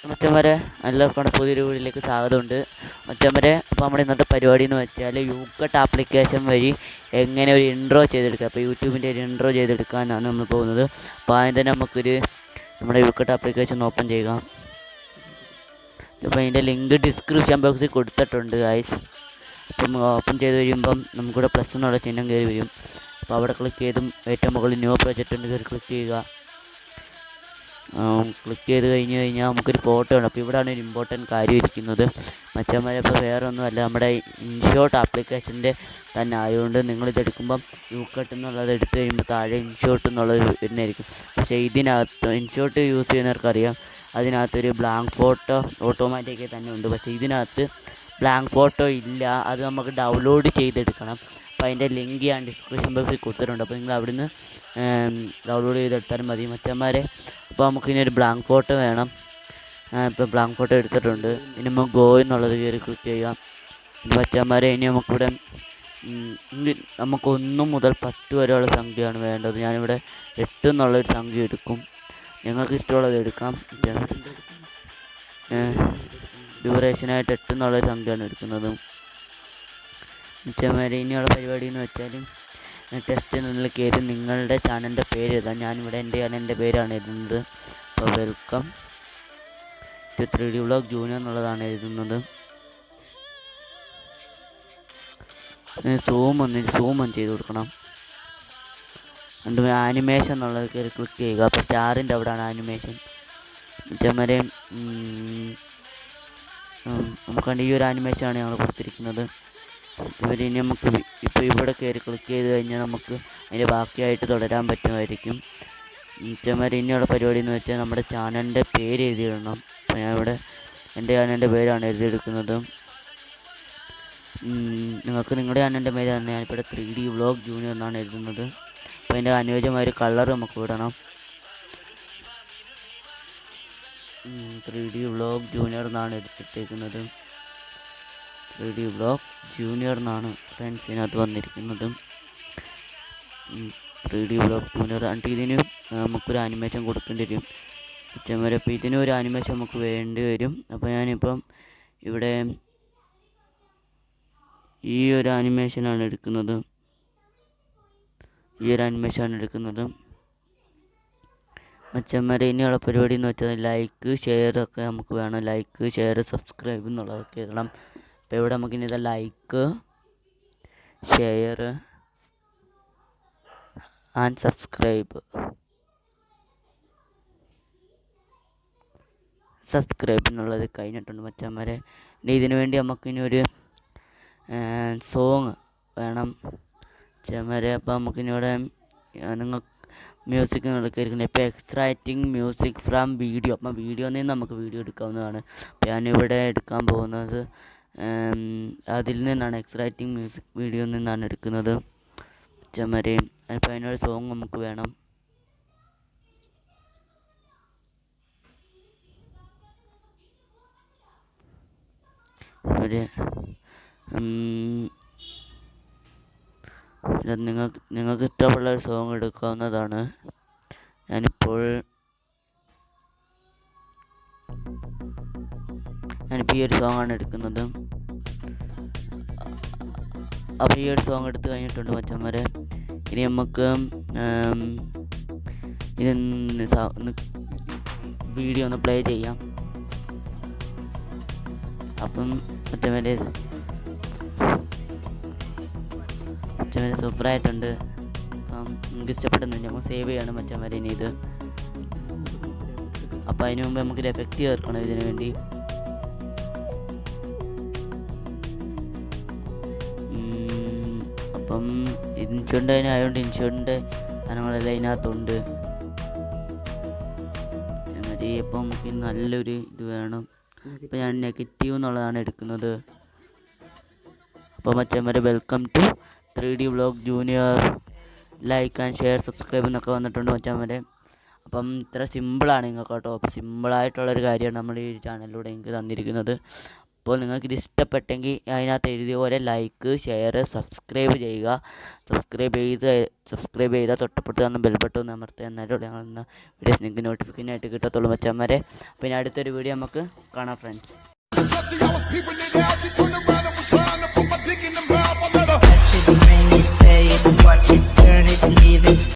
മച്ചന്മാരെ എല്ലാവർക്കും പുതിയൊരു വീഡിയോയിലേക്ക് സ്വാഗതമുണ്ട്. മച്ചന്മാരെ അപ്പോൾ നമ്മുടെ ഇന്നത്തെ പരിപാടി എന്ന് വെച്ചാൽ യൂക്കട്ട് ആപ്ലിക്കേഷൻ വഴി എങ്ങനെ ഒരു ഇൻട്രോ ചെയ്തെടുക്കുക. അപ്പോൾ യൂട്യൂബിൻ്റെ ഒരു ഇൻട്രോ ചെയ്തെടുക്കാനാണ് നമ്മൾ പോകുന്നത്. അപ്പോൾ ആദ്യം തന്നെ നമുക്കൊരു നമ്മുടെ യൂക്കട്ട് ആപ്ലിക്കേഷൻ ഓപ്പൺ ചെയ്യുക. അപ്പോൾ അതിൻ്റെ ലിങ്ക് ഡിസ്ക്രിപ്ഷൻ ബോക്സിൽ കൊടുത്തിട്ടുണ്ട് ഗൈസ്. അപ്പം ഓപ്പൺ ചെയ്ത് കഴിയുമ്പം നമുക്കിവിടെ പ്ലസ് എന്നുള്ള ചിഹ്നം കയറി വരും. അപ്പോൾ അവിടെ ക്ലിക്ക് ചെയ്തും ഏറ്റവും മുകളിൽ ന്യൂ പ്രോജക്റ്റ് ഉണ്ട്, കയറി ക്ലിക്ക് ചെയ്യുക. ക്ലിക്ക് ചെയ്ത് കഴിഞ്ഞാൽ നമുക്കൊരു ഫോട്ടോ ഉണ്ട്. അപ്പോൾ ഇവിടെയാണ് ഒരു ഇമ്പോർട്ടൻറ്റ് കാര്യം ഇരിക്കുന്നത് മച്ചന്മാരെ. അപ്പോൾ വേറെ ഒന്നുമല്ല, നമ്മുടെ ഇൻഷോട്ട് ആപ്ലിക്കേഷൻ്റെ തന്നെ ആയതുകൊണ്ട് നിങ്ങളിതെടുക്കുമ്പം യൂക്കട്ട് എന്നുള്ളത് എടുത്ത് കഴിയുമ്പോൾ താഴെ ഇൻഷോട്ട് എന്നുള്ളത് വരുന്നതായിരിക്കും. പക്ഷേ ഇതിനകത്ത് ഇൻഷോട്ട് യൂസ് ചെയ്യുന്നവർക്കറിയാം, അതിനകത്തൊരു ബ്ലാങ്ക് ഫോട്ടോ ഓട്ടോമാറ്റിക്കായി തന്നെ ഉണ്ട്. പക്ഷേ ഇതിനകത്ത് ബ്ലാങ്ക് ഫോട്ടോ ഇല്ല, അത് നമുക്ക് ഡൗൺലോഡ് ചെയ്തെടുക്കണം. അപ്പോൾ അതിൻ്റെ ലിങ്ക് ഞാൻ ഡിസ്ക്രിപ്ഷൻ ബോക്സിൽ കൊടുത്തിട്ടുണ്ട്. അപ്പോൾ നിങ്ങൾ അവിടുന്ന് ഡൗൺലോഡ് ചെയ്തെടുത്താലും മതി മച്ചന്മാരെ. അപ്പോൾ നമുക്കിനി ഒരു ബ്ലാങ്ക് ഫോട്ടോ വേണം. ഇപ്പോൾ ബ്ലാങ്ക് ഫോട്ടോ എടുത്തിട്ടുണ്ട്. ഇനി നമുക്ക് ഗോ എന്നുള്ളത് കയറി ക്ലിക്ക് ചെയ്യാം. മച്ചന്മാരെ ഇനി നമുക്കിവിടെ നമുക്ക് 1 മുതൽ 10 വരെയുള്ള സംഖ്യയാണ് വേണ്ടത്. ഞാനിവിടെ 8 എന്നുള്ളൊരു സംഖ്യ എടുക്കും. നിങ്ങൾക്ക് ഇഷ്ടമുള്ളത് എടുക്കാം. ഡ്യൂറേഷനായിട്ട് 8 എന്നുള്ളൊരു സംഖ്യയാണ് എടുക്കുന്നത്. മച്ചന്മാരെ ഇനിയുള്ള പരിപാടി എന്ന് വെച്ചാൽ ടെസ്റ്റിനുള്ളിൽ കയറി നിങ്ങളുടെ ചാനലിൻ്റെ പേര് എഴുതാം. ഞാനിവിടെ എൻ്റെ ചാനലിൻ്റെ പേരാണ് എഴുതുന്നത്. അപ്പോൾ welcome to 3D vlog junior എന്നുള്ളതാണ് എഴുതുന്നത്. സൂം ഒന്ന് ചെയ്ത് കൊടുക്കണം. എന്നിട്ട് ആനിമേഷൻ എന്നുള്ളത് കയറി ക്ലിക്ക് ചെയ്യുക. അപ്പോൾ സ്റ്റാറിൻ്റെ അവിടെയാണ് ആനിമേഷൻ. മച്ചന്മാരെ നമുക്കണ്ട് ഈ ഒരു ആനിമേഷനാണ് ഞങ്ങൾ കൊടുത്തിരിക്കുന്നത്. ഇനി നമുക്ക് ഇപ്പോൾ ഇവിടെ കയറി ക്ലിക്ക് ചെയ്ത് കഴിഞ്ഞാൽ നമുക്ക് അതിൻ്റെ ബാക്കിയായിട്ട് തുടരാൻ പറ്റുമായിരിക്കും. മച്ചന്മാരെ ഇനിയുള്ള പരിപാടി എന്ന് വെച്ചാൽ നമ്മുടെ ചാനലിൻ്റെ പേര് എഴുതിയിടണം. അപ്പോൾ ഞാൻ ഇവിടെ എൻ്റെ ചാനലിൻ്റെ പേരാണ് എഴുതിയെടുക്കുന്നത്. നിങ്ങൾക്ക് നിങ്ങളുടെ ചാനലിൻ്റെ പേര് തന്നെ ഞാനിവിടെ 3D വ്ളോഗ് ജൂനിയർ എന്നാണ് എഴുതുന്നത്. അപ്പോൾ അതിൻ്റെ അനുയോജ്യമായ ഒരു കളർ നമുക്ക് വിടണം. 3D വ്ളോഗ് ജൂനിയർ എന്നാണ് എടുത്തിട്ടേക്കുന്നത്. 3D വ്ളോഗ് ജൂനിയർ എന്നാണ് ഫ്രണ്ട്സിനകത്ത് വന്നിരിക്കുന്നത്. 3D vlog junior. എന്നിട്ട് ഇതിന് നമുക്കൊരു ആനിമേഷൻ കൊടുക്കേണ്ടി വരും മച്ചന്മാരെ. അപ്പോൾ ഇതിനൊരു ആനിമേഷൻ നമുക്ക് വേണ്ടി വരും. അപ്പോൾ ഞാനിപ്പം ഇവിടെ ഈ ഒരു ആനിമേഷനാണ് എടുക്കുന്നത്. മച്ചന്മാരെ ഇനിയുള്ള പരിപാടി എന്ന് വെച്ചാൽ ലൈക്ക് ഷെയർ ഒക്കെ നമുക്ക് വേണം. ലൈക്ക് ഷെയർ സബ്സ്ക്രൈബ് എന്നുള്ളതൊക്കെ ഇടണം. അപ്പോൾ ഇവിടെ നമുക്കിനി ഇത് ലൈക്ക് ഷെയർ ആൻഡ് സബ്സ്ക്രൈബ് എന്നുള്ളത് കഴിഞ്ഞിട്ടുണ്ട് മച്ചന്മാരെ. ഇതിനു വേണ്ടി നമുക്കിനി ഒരു സോങ് വേണം മച്ചന്മാരെ. അപ്പോൾ നമുക്കിനി ഇവിടെ നിങ്ങൾ മ്യൂസിക് നടക്കായിരിക്കുന്നത്. ഇപ്പോൾ എക്സ്ട്രാക്റ്റിംഗ് മ്യൂസിക് ഫ്രം വീഡിയോ. അപ്പം വീഡിയോയിൽ നിന്ന് നമുക്ക് വീഡിയോ എടുക്കാവുന്നതാണ്. അപ്പോൾ ഞാനിവിടെ എടുക്കാൻ പോകുന്നത് അതിൽ നിന്നാണ്, എക്സ്ട്രാക്റ്റിംഗ് മ്യൂസിക് വീഡിയോയിൽ നിന്നാണ് എടുക്കുന്നത് മച്ചന്മാരെ. അപ്പോൾ അതിനൊരു സോങ് നമുക്ക് വേണം. നിങ്ങൾക്ക് ഇഷ്ടമുള്ള ഒരു സോങ് എടുക്കാവുന്നതാണ്. ഞാനിപ്പോൾ ഈ ഒരു സോങ്ങാണ് എടുക്കുന്നത്. അപ്പോൾ ഈ ഒരു സോങ് എടുത്ത് കഴിഞ്ഞിട്ടുണ്ട് മച്ചന്മാരെ. ഇനി നമുക്ക് ഇത് വീഡിയോ ഒന്ന് പ്ലേ ചെയ്യാം. അപ്പം മച്ചന്മാരെ സൂപ്പറായിട്ടുണ്ട്. നമുക്ക് ഇഷ്ടപ്പെടുന്നില്ല, നമുക്ക് സേവ് ചെയ്യണം മച്ചന്മാരെ ഇനി ഇത്. അപ്പോൾ അതിന് മുമ്പ് നമുക്കൊരു എഫക്റ്റ് ചേർക്കണം ഇതിനു വേണ്ടി. അപ്പം ഇൻഷുറിൻ്റെ ആയതുകൊണ്ട് ഇൻഷുറിൻ്റെ സാധനങ്ങളെല്ലാം ഇതിനകത്തുണ്ട് മതി. അപ്പോൾ നമുക്ക് നല്ലൊരു ഇത് വേണം. ഇപ്പോൾ ഞാൻ നെഗറ്റീവ് എന്നുള്ളതാണ് എടുക്കുന്നത്. അപ്പോൾ മച്ചന്മാരെ welcome to 3D vlog junior, like and share subscribe എന്നൊക്കെ വന്നിട്ടുണ്ട് മച്ചന്മാരെ. അപ്പം ഇത്ര സിമ്പിളാണ് നിങ്ങൾക്ക് കേട്ടോ. അപ്പോൾ സിമ്പിളായിട്ടുള്ളൊരു കാര്യമാണ് നമ്മൾ ഈ ചാനലിലൂടെ എനിക്ക് തന്നിരിക്കുന്നത്. അപ്പോൾ നിങ്ങൾക്കിത് ഇഷ്ടപ്പെട്ടെങ്കിൽ അതിനകത്ത് എഴുതിയ പോലെ ലൈക്ക്, ഷെയർ, സബ്സ്ക്രൈബ് ചെയ്താൽ തൊട്ടപ്പുറത്ത് തന്ന ബെൽ ബട്ടൺ അമർത്തുക. എന്നാലും ഞങ്ങൾ വീഡിയോസ് നിങ്ങൾക്ക് നോട്ടിഫിക്കേഷൻ ആയിട്ട് കിട്ടത്തുള്ളൂ മച്ചന്മാരെ. പിന്നെ അടുത്തൊരു വീഡിയോ നമുക്ക് കാണാം ഫ്രണ്ട്സ്.